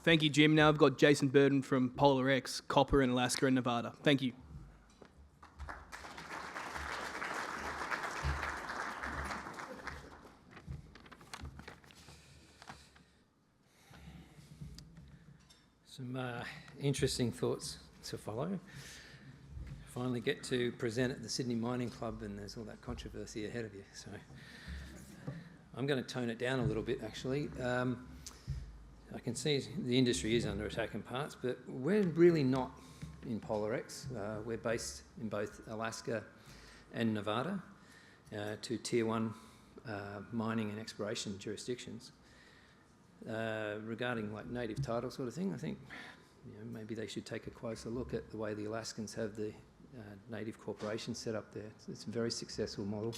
Thank you, Jim. Now I've got Jason Berton from PolarX, copper in Alaska and Nevada. Thank you. Some interesting thoughts to follow. Finally get to present at the Sydney Mining Club and there's all that controversy ahead of you. So I'm going to tone it down a little bit actually. I can see the industry is under attack in parts, but we're really not in PolarX. We're based in both Alaska and Nevada, two tier 1 mining and exploration jurisdictions. Regarding like native title sort of thing, I think maybe they should take a closer look at the way the Alaskans have the native corporations set up there. It's a very successful model.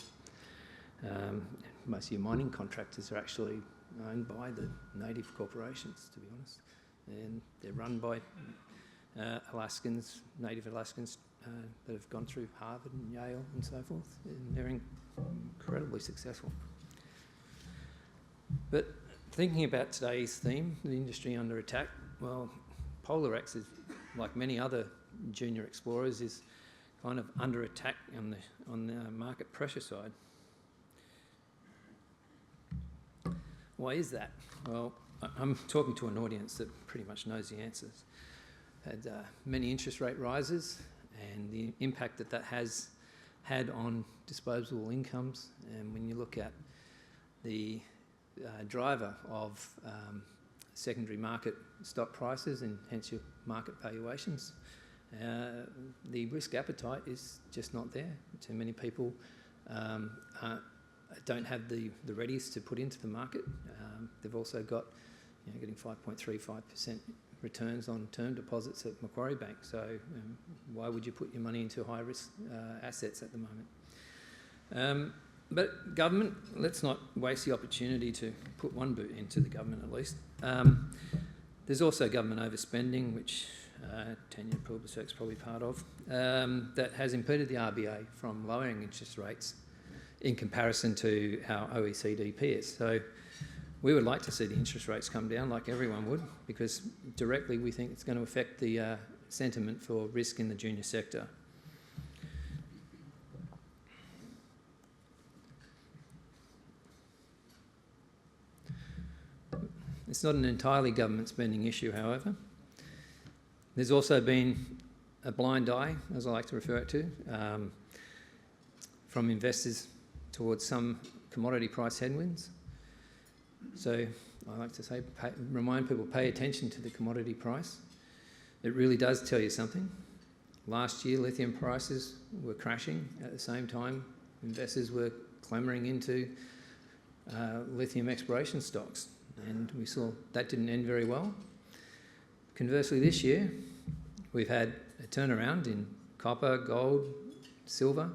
Most of your mining contractors are actually owned by the native corporations, to be honest, and they're run by Alaskans, native Alaskans that have gone through Harvard and Yale and so forth, and they're incredibly successful. But thinking about today's theme, the industry under attack, well, PolarX is, like many other junior explorers, is kind of under attack on the market pressure side. Why is that? Well, I'm talking to an audience that pretty much knows the answers. Had many interest rate rises and the impact that that has had on disposable incomes. And when you look at the driver of secondary market stock prices and hence your market valuations, the risk appetite is just not there. Too many people don't have the readies to put into the market. They've also got getting 5.35% returns on term deposits at Macquarie Bank. So why would you put your money into high risk assets at the moment? But government, let's not waste the opportunity to put one boot into the government at least. There's also government overspending, which Tanya Pulbersek's probably part of, that has impeded the RBA from lowering interest rates in comparison to our OECD peers. So we would like to see the interest rates come down like everyone would, because directly we think it's going to affect the sentiment for risk in the junior sector. It's not an entirely government spending issue, however. There's also been a blind eye, as I like to refer it to, from investors towards some commodity price headwinds. So I like to say, remind people, pay attention to the commodity price. It really does tell you something. Last year, lithium prices were crashing. At the same time, investors were clamouring into lithium exploration stocks. And we saw that didn't end very well. Conversely, this year, we've had a turnaround in copper, gold, silver.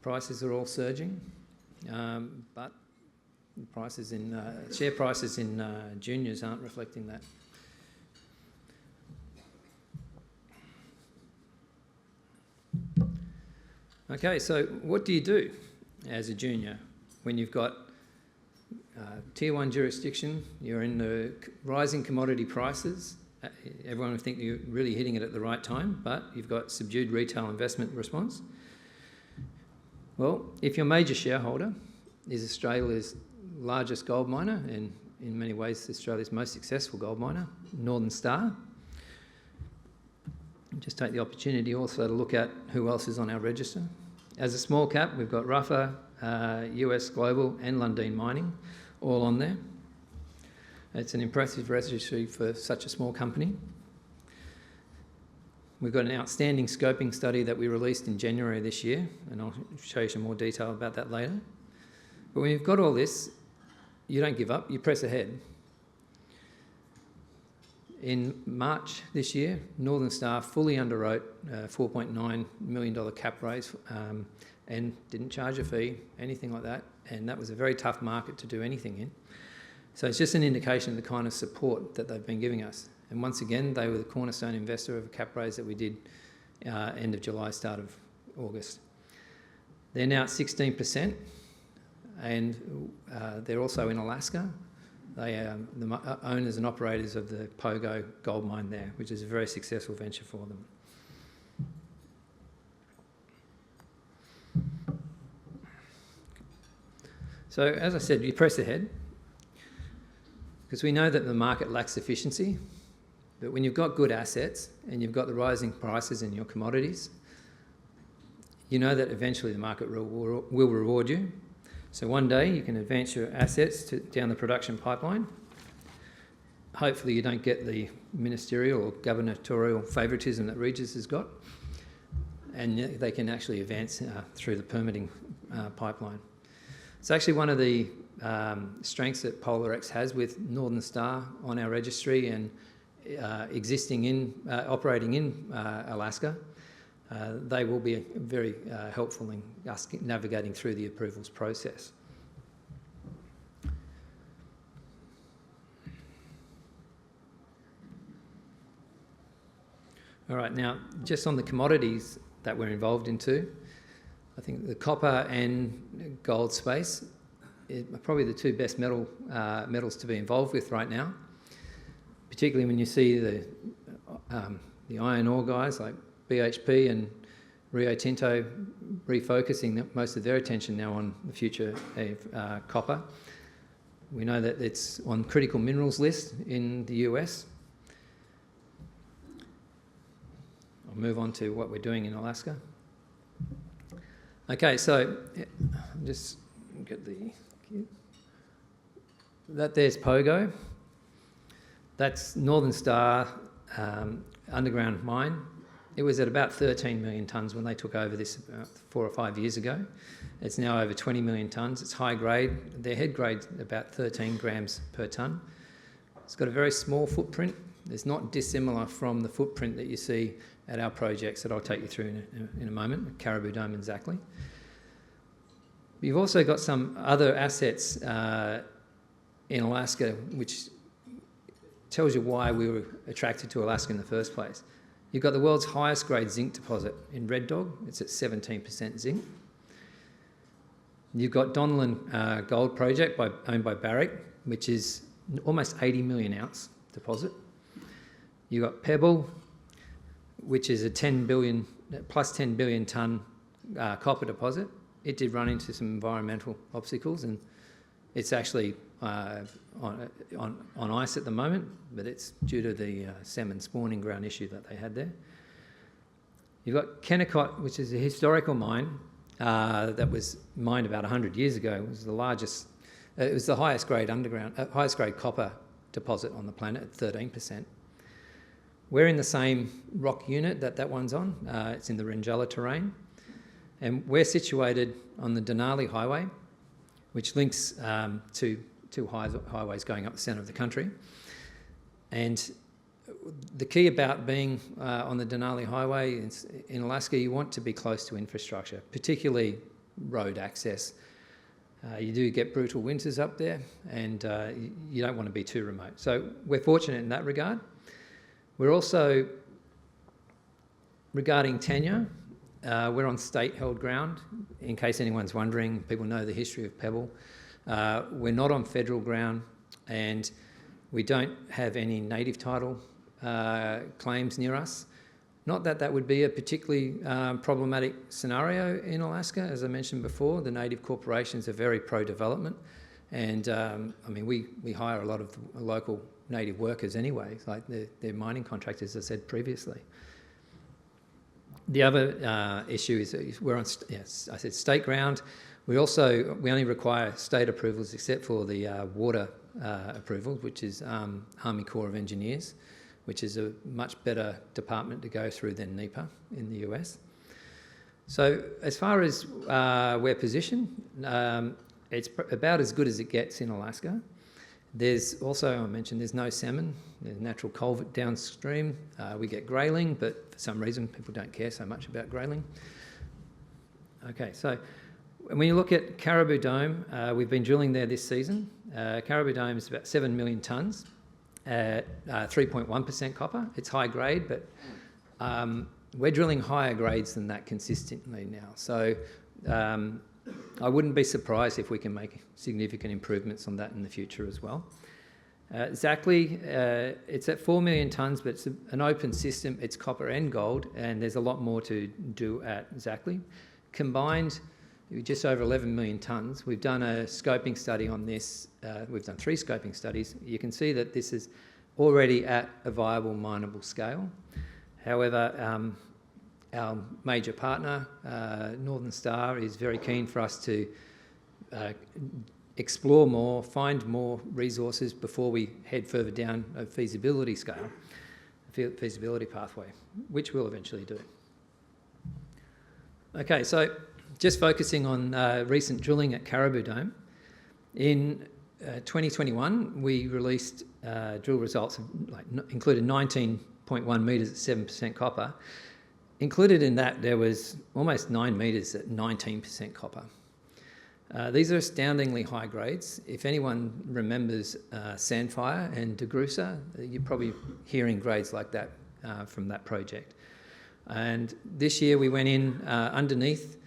Prices are all surging, but prices in share prices in juniors aren't reflecting that. Okay, so what do you do as a junior when you've got tier 1 jurisdiction, you're in the rising commodity prices, everyone would think you're really hitting it at the right time, but you've got subdued retail investment response. Well, if your major shareholder is Australia's largest gold miner, and in many ways Australia's most successful gold miner, Northern Star, just take the opportunity also to look at who else is on our register. As a small cap, we've got Ruffer, US Global and Lundin Mining all on there. It's an impressive registry for such a small company. We've got an outstanding scoping study that we released in January this year, and I'll show you some more detail about that later. But when you've got all this, you don't give up, you press ahead. In March this year, Northern Star fully underwrote a $4.9 million cap raise and didn't charge a fee, anything like that, and that was a very tough market to do anything in. So it's just an indication of the kind of support that they've been giving us. And once again, they were the cornerstone investor of a cap raise that we did end of July, start of August. They're now at 16%, and they're also in Alaska. They are the owners and operators of the Pogo gold mine there, which is a very successful venture for them. So, as I said, you press ahead, because we know that the market lacks efficiency, but when you've got good assets and you've got the rising prices in your commodities, you know that eventually the market will reward you. So one day you can advance your assets down the production pipeline. Hopefully you don't get the ministerial or gubernatorial favouritism that Regis has got, and they can actually advance through the permitting pipeline. It's actually one of the strengths that PolarX has with Northern Star on our registry and operating in Alaska. They will be very helpful in us navigating through the approvals process. All right, now just on the commodities that we're involved in too, I think the copper and gold space are probably the two best metals to be involved with right now, particularly when you see the iron ore guys like BHP and Rio Tinto refocusing most of their attention now on the future of copper. We know that it's on critical minerals list in the US. I'll move on to what we're doing in Alaska. Okay, so just get there's Pogo. That's Northern Star underground mine. It was at about 13 million tonnes when they took over this about 4 or 5 years ago. It's now over 20 million tonnes. It's high grade. Their head grade's about 13 grams per tonne. It's got a very small footprint. It's not dissimilar from the footprint that you see at our projects that I'll take you through in a moment, Caribou Dome and Zackley. You've also got some other assets in Alaska, which tells you why we were attracted to Alaska in the first place. You've got the world's highest grade zinc deposit in Red Dog. It's at 17% zinc. You've got Donlin Gold Project owned by Barrick, which is almost 80 million ounce deposit. You've got Pebble, which is a plus 10 billion tonne copper deposit. It did run into some environmental obstacles, and it's actually on ice at the moment, but it's due to the salmon spawning ground issue that they had there. You've got Kennecott, which is a historical mine that was mined about 100 years ago. It was the largest, it was the highest grade highest grade copper deposit on the planet at 13%. We're in the same rock unit that one's on. It's in the Rinjalla terrain. And we're situated on the Denali Highway, which links to two highways going up the centre of the country. And the key about being on the Denali Highway in Alaska, you want to be close to infrastructure, particularly road access. You do get brutal winters up there, and you don't want to be too remote. So we're fortunate in that regard. We're also, regarding tenure, we're on state-held ground. In case anyone's wondering, people know the history of Pebble. We're not on federal ground, and we don't have any native title claims near us. Not that that would be a particularly problematic scenario in Alaska. As I mentioned before, the native corporations are very pro-development, and I mean, we hire a lot of local native workers anyway, like they're mining contractors, as I said previously. The other issue is we're on, yes, I said state ground. We only require state approvals except for the water approvals, which is Army Corps of Engineers, which is a much better department to go through than NEPA in the US. So as far as we're positioned, it's about as good as it gets in Alaska. There's also, I mentioned, there's no salmon. There's natural culvert downstream. We get grayling, but for some reason people don't care so much about grayling. Okay, so when you look at Caribou Dome, we've been drilling there this season. Caribou Dome is about 7 million tonnes at 3.1% copper. It's high grade, but we're drilling higher grades than that consistently now. So I wouldn't be surprised if we can make significant improvements on that in the future as well. Exactly, it's at 4 million tonnes, but it's an open system. It's copper and gold, and there's a lot more to do at exactly. Combined, just over 11 million tonnes. We've done a scoping study on this. We've done 3 scoping studies. You can see that this is already at a viable mineable scale. However, our major partner, Northern Star, is very keen for us to explore more, find more resources before we head further down a feasibility scale, feasibility pathway, which we'll eventually do. Okay, so just focusing on recent drilling at Caribou Dome. In 2021, we released drill results included 19.1 metres at 7% copper. Included in that, there was almost 9 metres at 19% copper. These are astoundingly high grades. If anyone remembers Sandfire and DeGrussa, you're probably hearing grades like that from that project. And this year we went in underneath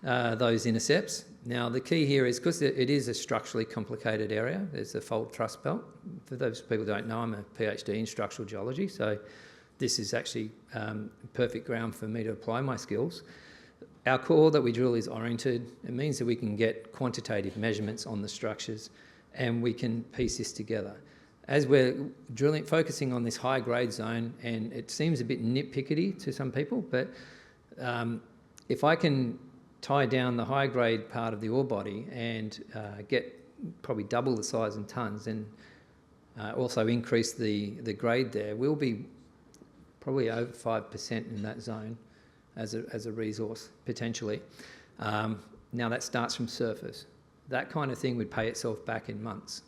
those intercepts. Now the key here is, because it is a structurally complicated area, there's a fault thrust belt. For those people who don't know, I'm a PhD in structural geology, so this is actually perfect ground for me to apply my skills. Our core that we drill is oriented. It means that we can get quantitative measurements on the structures and we can piece this together. As we're drilling, focusing on this high grade zone, and it seems a bit nitpickety to some people, but if I can tie down the high grade part of the ore body and get probably double the size in tonnes and also increase the grade there, we'll be probably over 5% in that zone as a resource, potentially. Now that starts from surface. That kind of thing would pay itself back in months.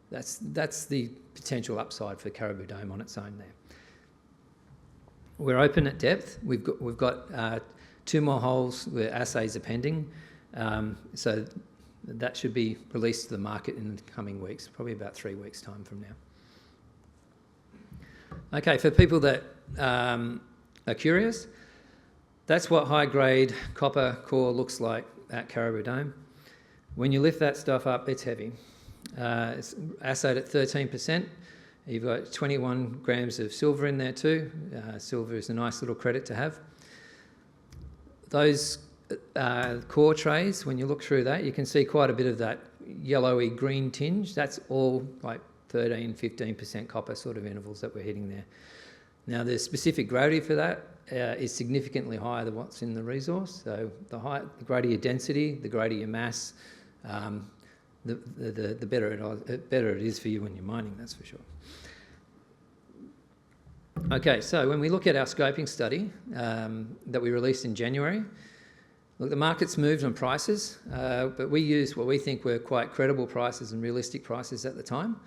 That's the potential upside for Caribou Dome on its own there. We're open at depth. We've got 2 more holes where assays are pending. So that should be released to the market in the coming weeks, probably about 3 weeks' time from now. Okay, for people that are curious, that's what high-grade copper core looks like at Caribou Dome. When you lift that stuff up, it's heavy. It's assayed at 13%. You've got 21 grams of silver in there too. Silver is a nice little credit to have. Those core trays, when you look through that, you can see quite a bit of that yellowy green tinge. That's all like 13, 15% copper sort of intervals that we're hitting there. Now, the specific gravity for that is significantly higher than what's in the resource. So the greater your density, the greater your mass, the better it is for you when you're mining, that's for sure. Okay, so when we look at our scoping study that we released in January, look, the market's moved on prices, but we used what we think were quite credible prices and realistic prices at the time.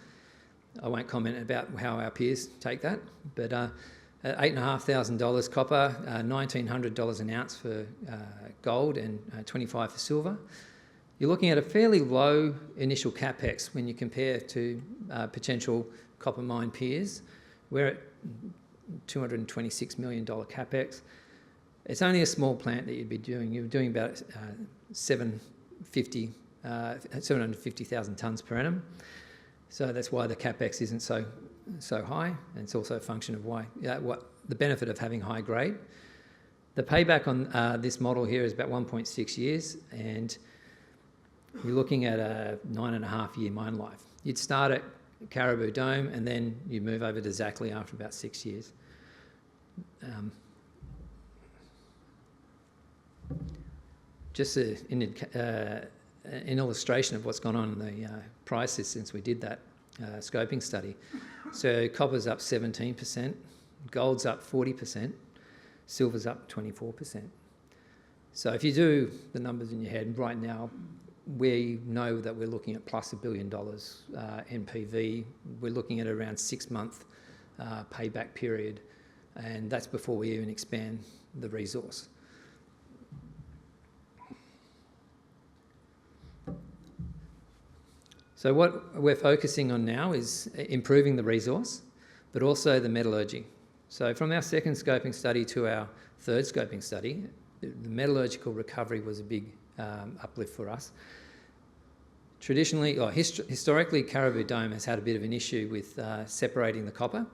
I won't comment about how our peers take that, but at $8,500 copper, $1,900 an ounce for gold and $25 for silver, you're looking at a fairly low initial capex when you compare to potential copper mine peers. We're at $226 million capex. It's only a small plant that you'd be doing. You're doing about 750,000 tonnes per annum. So that's why the capex isn't so high, and it's also a function of what the benefit of having high grade. The payback on this model here is about 1.6 years, and you're looking at a 9.5-year mine life. You'd start at Caribou Dome, and then you move over to Zackley after about 6 years. Just an illustration of what's gone on in the prices since we did that scoping study. So copper's up 17%, gold's up 40%, silver's up 24%. So if you do the numbers in your head right now, we know that we're looking at plus $1 billion NPV. We're looking at around 6-month payback period, and that's before we even expand the resource. So what we're focusing on now is improving the resource, but also the metallurgy. So from our second scoping study to our third scoping study, the metallurgical recovery was a big uplift for us. Traditionally, or historically, Caribou Dome has had a bit of an issue with separating the copper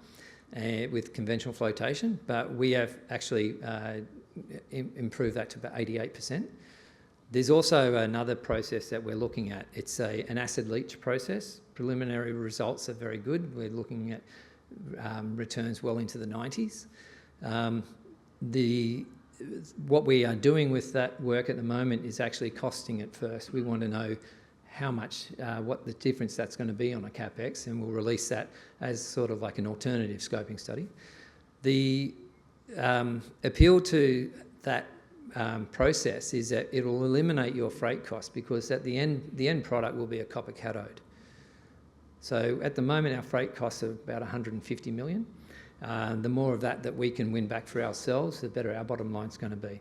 with conventional flotation, but we have actually improved that to about 88%. There's also another process that we're looking at. It's an acid leach process. Preliminary results are very good. We're looking at returns well into the 90s. What we are doing with that work at the moment is actually costing it first. We want to know how much, what the difference that's going to be on a CapEx, and we'll release that as sort of like an alternative scoping study. The appeal to that process is that it'll eliminate your freight costs, because at the end product will be a copper cathode. So at the moment, our freight costs are about 150 million. The more of that we can win back for ourselves, the better our bottom line's going to be.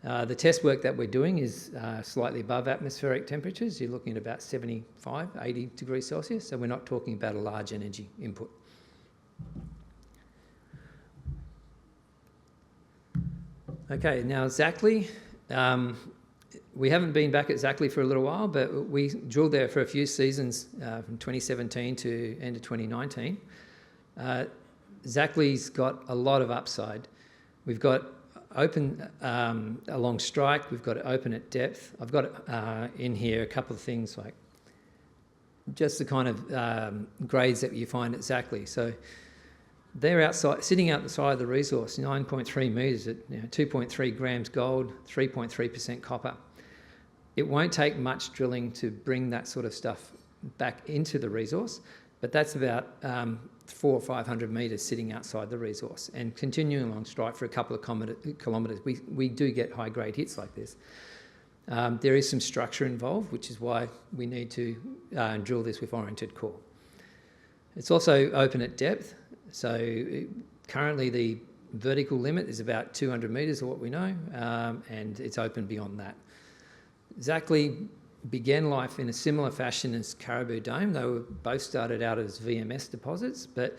The test work that we're doing is slightly above atmospheric temperatures. You're looking at about 75, 80 degrees Celsius, so we're not talking about a large energy input. Okay, now Zackley. We haven't been back at Zackley for a little while, but we drilled there for a few seasons from 2017 to end of 2019. Zackley's got a lot of upside. We've got open along strike, we've got it open at depth. I've got in here a couple of things like just the kind of grades that you find at Zackley. So they're outside, sitting out the side of the resource, 9.3 metres at 2.3 grams gold, 3.3% copper. It won't take much drilling to bring that sort of stuff back into the resource, but that's about 400 or 500 metres sitting outside the resource, and continuing along strike for a couple of kilometres, we do get high-grade hits like this. There is some structure involved, which is why we need to drill this with oriented core. It's also open at depth, so currently the vertical limit is about 200 metres of what we know, and it's open beyond that. Zackley began life in a similar fashion as Caribou Dome. They were both started out as VMS deposits, but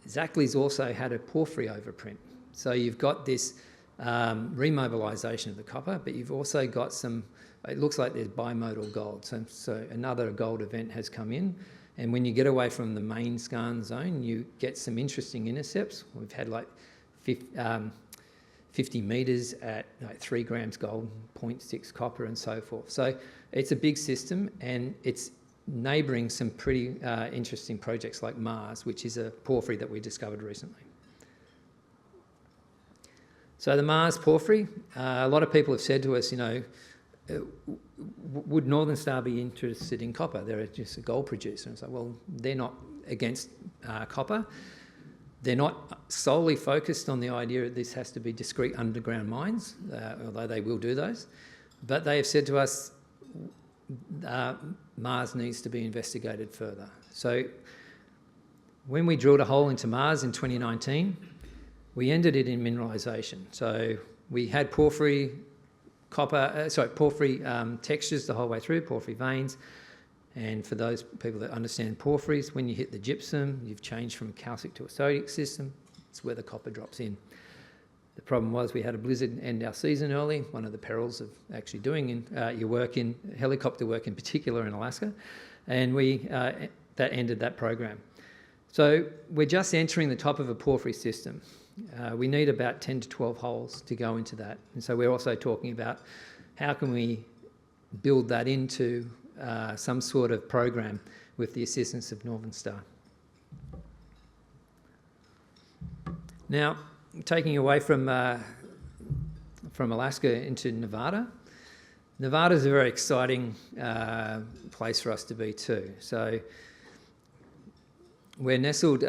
Zackley's also had a porphyry overprint. So you've got this remobilisation of the copper, but you've also got some, it looks like there's bimodal gold. So another gold event has come in, and when you get away from the main skarn zone, you get some interesting intercepts. We've had like 50 metres at 3 grams gold, 0.6 copper, and so forth. So it's a big system, and it's neighbouring some pretty interesting projects like Mars, which is a porphyry that we discovered recently. So the Mars porphyry, a lot of people have said to us, would Northern Star be interested in copper? They're just a gold producer. And it's like, well, they're not against copper. They're not solely focused on the idea that this has to be discrete underground mines, although they will do those. But they have said to us, Mars needs to be investigated further. So when we drilled a hole into Mars in 2019, we ended it in mineralisation. So we had porphyry textures the whole way through, porphyry veins. And for those people that understand porphyries, when you hit the gypsum, you've changed from a calcic to a sodic system. It's where the copper drops in. The problem was we had a blizzard end our season early, one of the perils of actually doing your work in helicopter work in particular in Alaska, and that ended that program. So we're just entering the top of a porphyry system. We need about 10 to 12 holes to go into that. And so we're also talking about how can we build that into some sort of program with the assistance of Northern Star. Now, taking away from Alaska into Nevada. Nevada's a very exciting place for us to be too. So we're nestled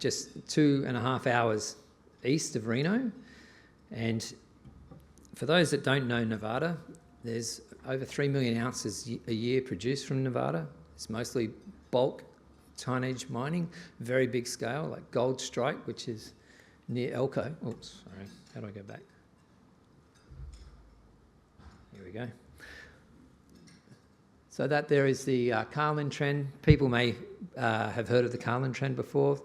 just 2.5 hours east of Reno, and for those that don't know Nevada, there's over 3 million ounces a year produced from Nevada. It's mostly bulk tonnage mining, very big scale, like Gold Strike, which is near Elko. Oops, sorry, how do I go back? Here we go. So that there is the Carlin Trend. People may have heard of the Carlin Trend before.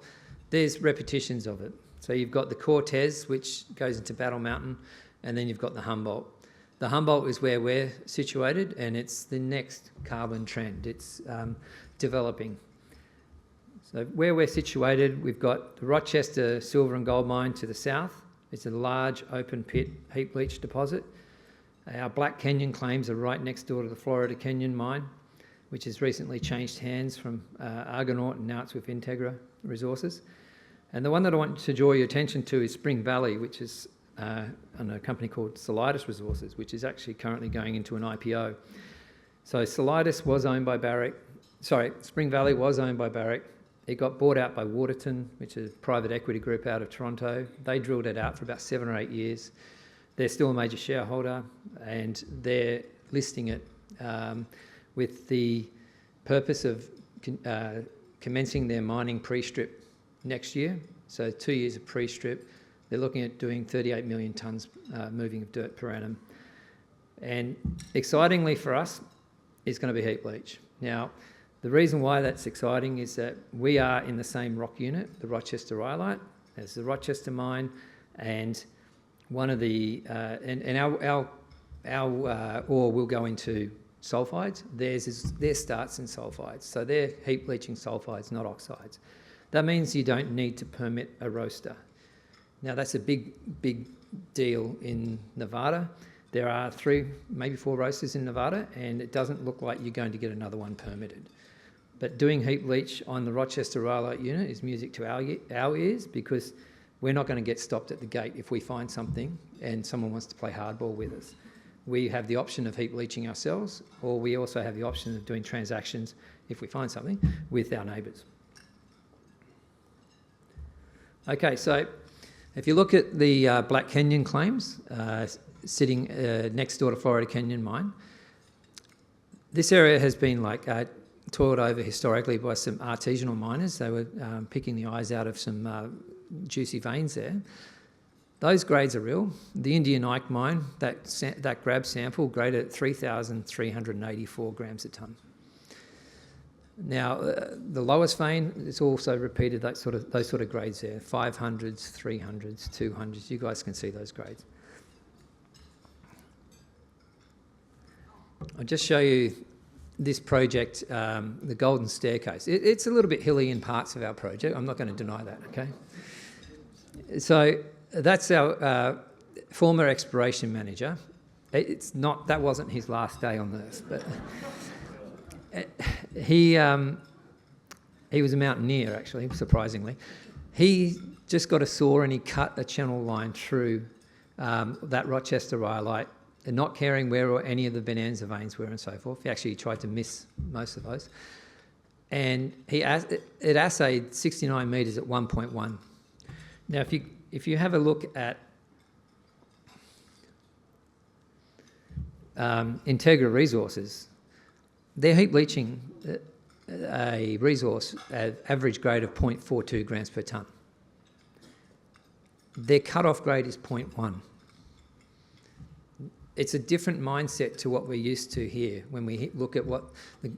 There's repetitions of it. So you've got the Cortez, which goes into Battle Mountain, and then you've got the Humboldt. The Humboldt is where we're situated, and it's the next carbon trend. It's developing. So where we're situated, we've got the Rochester Silver and Gold Mine to the south. It's a large open pit heap leach deposit. Our Black Canyon claims are right next door to the Florida Canyon mine, which has recently changed hands from Argonaut, and now it's with Integra Resources. And the one that I want to draw your attention to is Spring Valley, which is on a company called Solidus Resources, which is actually currently going into an IPO. So Solidus was owned by Barrick. Sorry, Spring Valley was owned by Barrick. It got bought out by Waterton, which is a private equity group out of Toronto. They drilled it out for about 7 or 8 years. They're still a major shareholder, and they're listing it with the purpose of commencing their mining pre-strip next year. So 2 years of pre-strip. They're looking at doing 38 million tonnes moving of dirt per annum. And excitingly for us, it's going to be heap leach. Now, the reason why that's exciting is that we are in the same rock unit, the Rochester Rhyolite, as the Rochester mine, and one of the our ore will go into sulfides. Theirs starts in sulfides, so they're heap leaching sulfides, not oxides. That means you don't need to permit a roaster. Now that's a big deal in Nevada. There are 3, maybe 4 roasters in Nevada, and it doesn't look like you're going to get another one permitted. But doing heap leach on the Rochester Rhyolite unit is music to our ears, because we're not going to get stopped at the gate if we find something and someone wants to play hardball with us. We have the option of heap leaching ourselves, or we also have the option of doing transactions, if we find something, with our neighbours. Okay, so if you look at the Black Canyon claims, sitting next door to Florida Canyon mine, this area has been toiled over historically by some artisanal miners. They were picking the eyes out of some juicy veins there. Those grades are real. The Indian Ike mine, that grab sample graded at 3,384 grams a tonne. Now, the lowest vein, it's also repeated those sort of grades there, 500s, 300s, 200s. You guys can see those grades. I'll just show you this project, the Golden Staircase. It's a little bit hilly in parts of our project. I'm not going to deny that, okay? So that's our former exploration manager. That wasn't his last day on Earth, but he was a mountaineer, actually, surprisingly. He just got a saw and he cut a channel line through that Rochester Rhyolite, and not caring where any of the bonanza veins were and so forth. He actually tried to miss most of those. And it assayed 69 metres at 1.1. Now, if you have a look at Integra Resources, they're heap leaching a resource at average grade of 0.42 grams per tonne. Their cut-off grade is 0.1. It's a different mindset to what we're used to here when we look at what the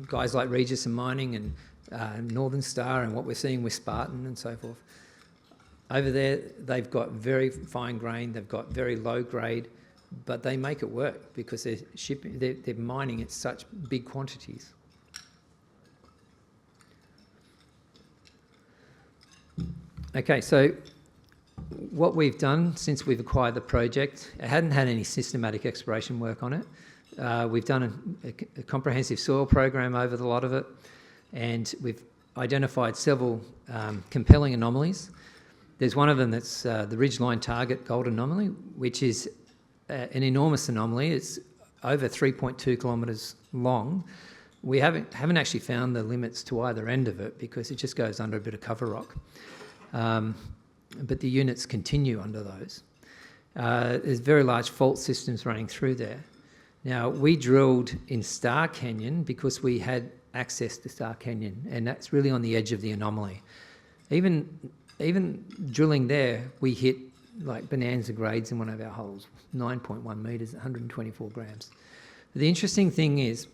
guys like Regis and Mining and Northern Star and what we're seeing with Spartan and so forth. Over there, they've got very fine grain, they've got very low grade, but they make it work because they're mining at such big quantities. Okay, so what we've done since we've acquired the project, it hadn't had any systematic exploration work on it. We've done a comprehensive soil program over the lot of it, and we've identified several compelling anomalies. There's one of them that's the Ridgeline Target Gold Anomaly, which is an enormous anomaly. It's over 3.2 kilometres long. We haven't actually found the limits to either end of it because it just goes under a bit of cover rock. But the units continue under those. There's very large fault systems running through there. Now, we drilled in Star Canyon because we had access to Star Canyon, and that's really on the edge of the anomaly. Even drilling there, we hit like bonanza grades in one of our holes, 9.1 metres, 124 grams. The interesting thing is,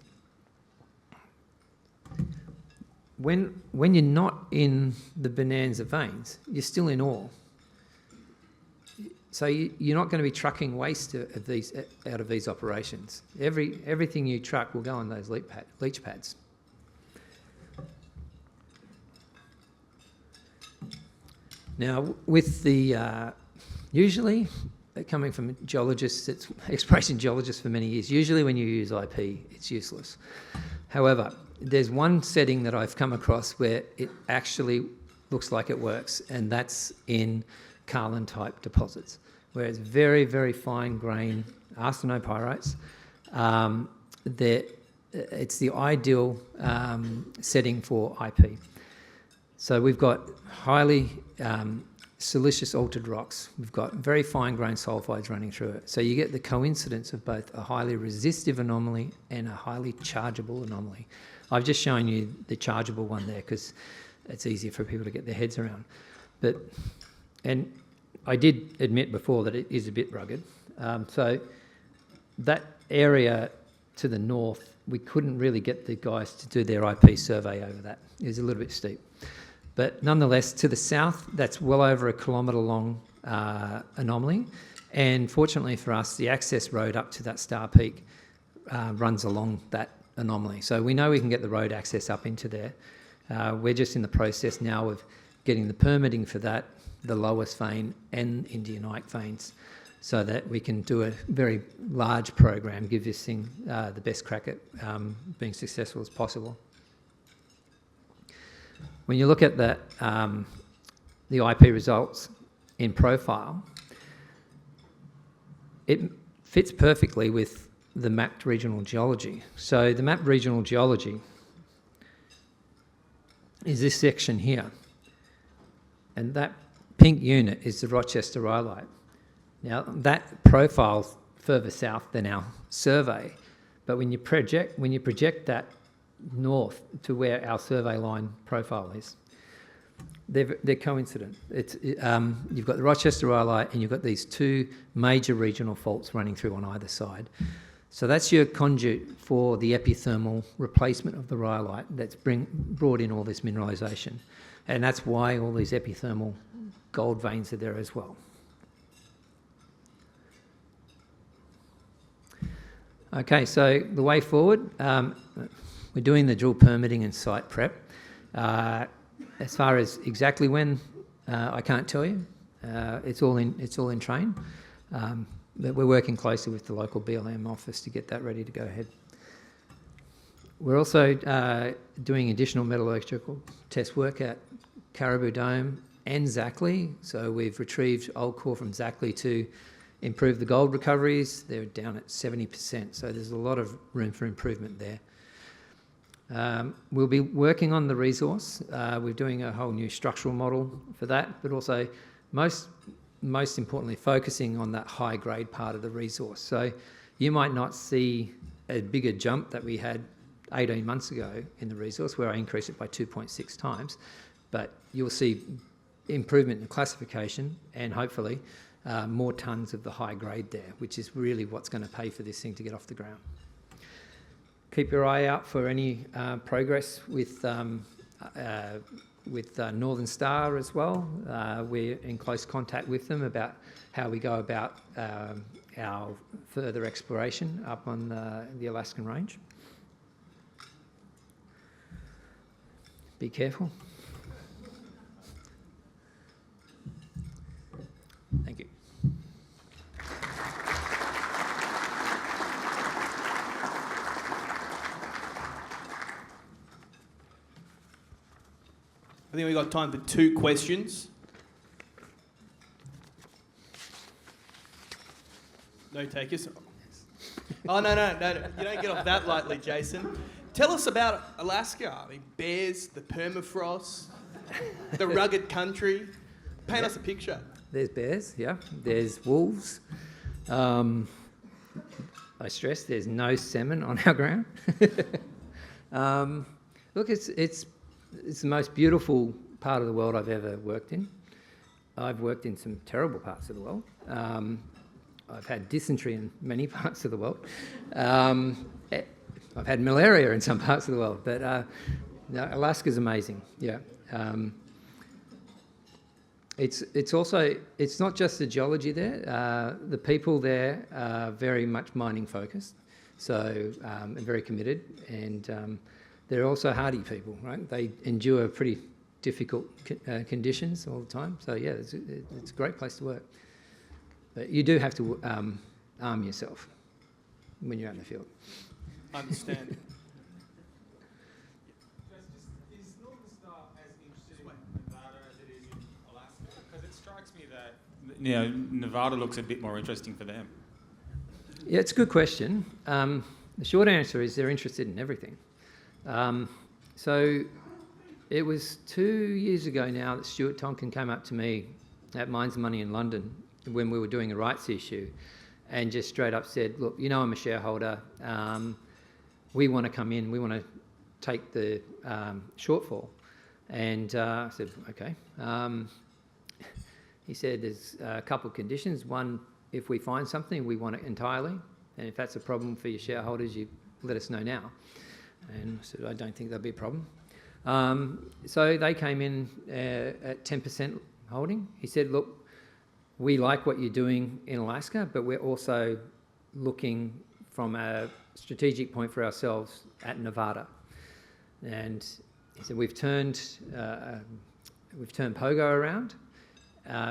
when you're not in the bonanza veins, you're still in ore. So you're not going to be trucking waste out of these operations. Everything you truck will go on those leach pads. Now, with the usually coming from geologists, it's exploration geologists for many years. Usually, when you use IP, it's useless. However, there's one setting that I've come across where it actually looks like it works, and that's in Carlin-type deposits, where it's very, very fine grain arsenopyrites. It's the ideal setting for IP. So we've got highly silicious altered rocks. We've got very fine grained sulfides running through it. So you get the coincidence of both a highly resistive anomaly and a highly chargeable anomaly. I've just shown you the chargeable one there because it's easier for people to get their heads around. And I did admit before that it is a bit rugged. So that area to the north, we couldn't really get the guys to do their IP survey over that. It was a little bit steep. But nonetheless, to the south, that's well over a kilometre long anomaly. And fortunately for us, the access road up to that Star Peak runs along that anomaly. So we know we can get the road access up into there. We're just in the process now of getting the permitting for that, the lowest vein and Indian Ike veins, so that we can do a very large program, give this thing the best crack at being successful as possible. When you look at the IP results in profile, it fits perfectly with the mapped regional geology. So the mapped regional geology is this section here. And that pink unit is the Rochester rhyolite. Now, that profile's further south than our survey, but when you project that north to where our survey line profile is, they're coincident. You've got the Rochester rhyolite and you've got these two major regional faults running through on either side. So that's your conduit for the epithermal replacement of the rhyolite that's brought in all this mineralisation. And that's why all these epithermal gold veins are there as well. Okay, so the way forward, we're doing the drill permitting and site prep. As far as exactly when, I can't tell you. It's all in train. But we're working closely with the local BLM office to get that ready to go ahead. We're also doing additional metallurgical test work at Caribou Dome and Zackley. So we've retrieved old core from Zackley to improve the gold recoveries. They're down at 70%, so there's a lot of room for improvement there. We'll be working on the resource. We're doing a whole new structural model for that, but also most importantly, focusing on that high-grade part of the resource. So you might not see a bigger jump that we had 18 months ago in the resource, where I increased it by 2.6 times, but you'll see improvement in classification and hopefully more tonnes of the high grade there, which is really what's going to pay for this thing to get off the ground. Keep your eye out for any progress with Northern Star as well. We're in close contact with them about how we go about our further exploration up on the Alaskan Range. Be careful. Thank you. I think we've got time for 2 questions. No takers? Oh, no, you don't get off that lightly, Jason. Tell us about Alaska. I mean, bears, the permafrost, the rugged country. Paint us a picture. There's bears, yeah. There's wolves. I stress there's no salmon on our ground. Look, it's the most beautiful part of the world I've ever worked in. I've worked in some terrible parts of the world. I've had dysentery in many parts of the world. I've had malaria in some parts of the world, but no, Alaska's amazing, yeah. It's also, it's not just the geology there. The people there are very much mining focused, so and very committed, and they're also hardy people, right? They endure pretty difficult conditions all the time. So yeah, it's a great place to work. But you do have to arm yourself when you're out in the field. I understand. Is Northern Star as interested in Nevada as it is in Alaska? Because it strikes me that Nevada looks a bit more interesting for them. Yeah, it's a good question. The short answer is they're interested in everything. So it was 2 years ago now that Stuart Tonkin came up to me at Mines and Money in London when we were doing a rights issue and just straight up said, look, I'm a shareholder. We want to come in. We want to take the shortfall. And I said, okay. He said there's a couple of conditions. One, if we find something, we want it entirely. And if that's a problem for your shareholders, you let us know now. And I said, I don't think that'll be a problem. So they came in at 10% holding. He said, look, we like what you're doing in Alaska, but we're also looking from a strategic point for ourselves at Nevada. And he said, we've turned Pogo around,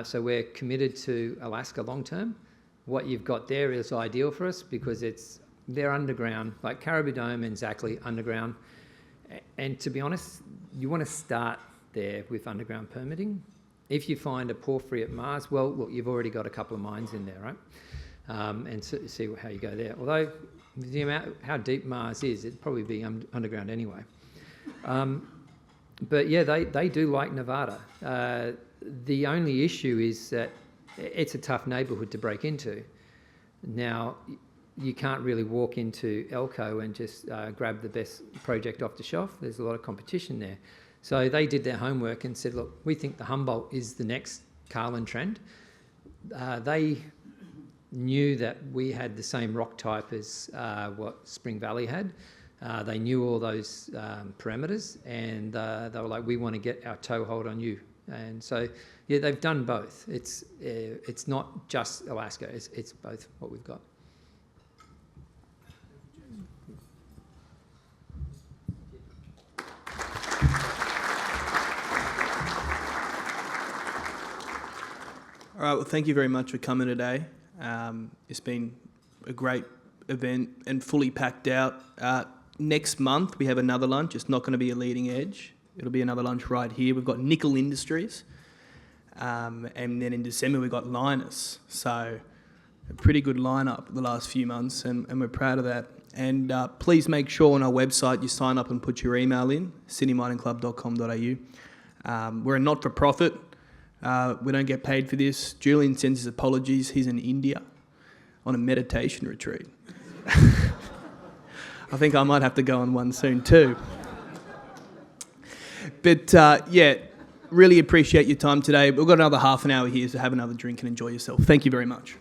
so we're committed to Alaska long term. What you've got there is ideal for us because they're underground, like Caribou Dome and Zackley underground. And to be honest, you want to start there with underground permitting. If you find a porphyry at Mars, well, look, you've already got a couple of mines in there, right? And see how you go there. Although the amount, how deep Mars is, it'd probably be underground anyway. But yeah, they do like Nevada. The only issue is that it's a tough neighbourhood to break into. Now, you can't really walk into Elko and just grab the best project off the shelf. There's a lot of competition there. So they did their homework and said, look, we think the Humboldt is the next Carlin trend. They knew that we had the same rock type as what Spring Valley had. They knew all those parameters, and they were like, we want to get our toehold on you. And so, yeah, they've done both. It's not just Alaska, it's both what we've got. All right, well, thank you very much for coming today. It's been a great event and fully packed out. Next month, we have another lunch. It's not going to be a leading edge. It'll be another lunch right here. We've got Nickel Industries. And then in December, we've got Linus. So a pretty good lineup the last few months, and we're proud of that. And please make sure on our website you sign up and put your email in, sydneyminingclub.com.au. We're a not-for-profit. We don't get paid for this. Julian sends his apologies. He's in India on a meditation retreat. I think I might have to go on one soon too. But yeah, really appreciate your time today. We've got another half an hour here, so have another drink and enjoy yourself. Thank you very much.